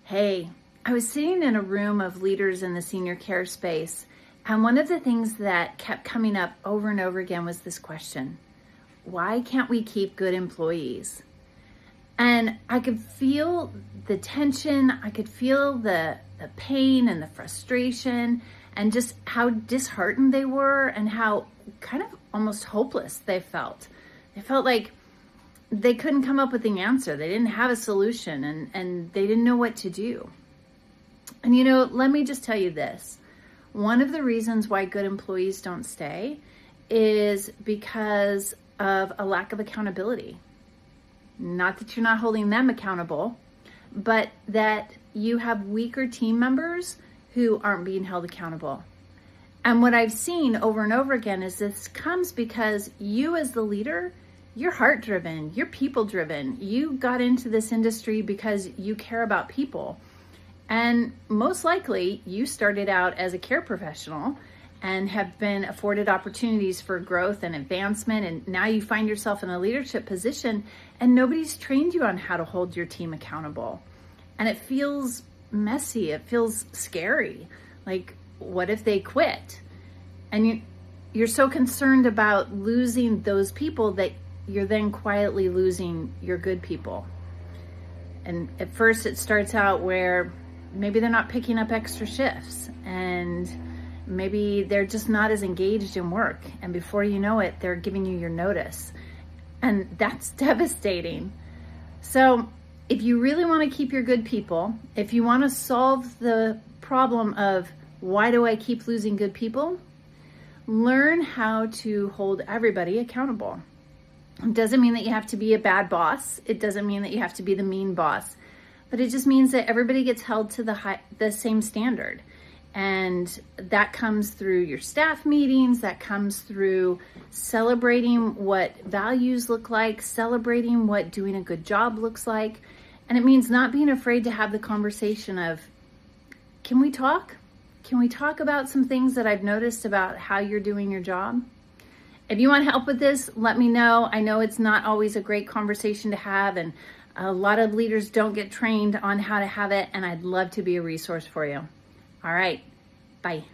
Hey, I was sitting in a room of leaders in the senior care space, and one of the things that kept coming up over and over again was this question: why can't we keep good employees? And I could feel the tension, I could feel the pain and the frustration, and just how disheartened they were and how kind of almost hopeless they felt. They felt like they couldn't come up with the answer. They didn't have a solution, and they didn't know what to do. And let me just tell you this. One of the reasons why good employees don't stay is because of a lack of accountability. Not that you're not holding them accountable, but that you have weaker team members who aren't being held accountable. And what I've seen over and over again is this comes because you as the leader, you're heart-driven, you're people-driven. You got into this industry because you care about people. And most likely, you started out as a care professional and have been afforded opportunities for growth and advancement. And now you find yourself in a leadership position and nobody's trained you on how to hold your team accountable. And it feels messy. It feels scary. Like, what if they quit? And you're so concerned about losing those people that you're then quietly losing your good people. And at first it starts out where maybe they're not picking up extra shifts, and maybe they're just not as engaged in work. And before you know it, they're giving you your notice. And that's devastating. So if you really want to keep your good people, if you want to solve the problem of why do I keep losing good people, learn how to hold everybody accountable. It doesn't mean that you have to be a bad boss. It doesn't mean that you have to be the mean boss, but it just means that everybody gets held to the same standard. And that comes through your staff meetings, that comes through celebrating what values look like, celebrating what doing a good job looks like. And it means not being afraid to have the conversation of, can we talk? Can we talk about some things that I've noticed about how you're doing your job? If you want help with this, let me know. I know it's not always a great conversation to have, and a lot of leaders don't get trained on how to have it, and I'd love to be a resource for you. All right, bye.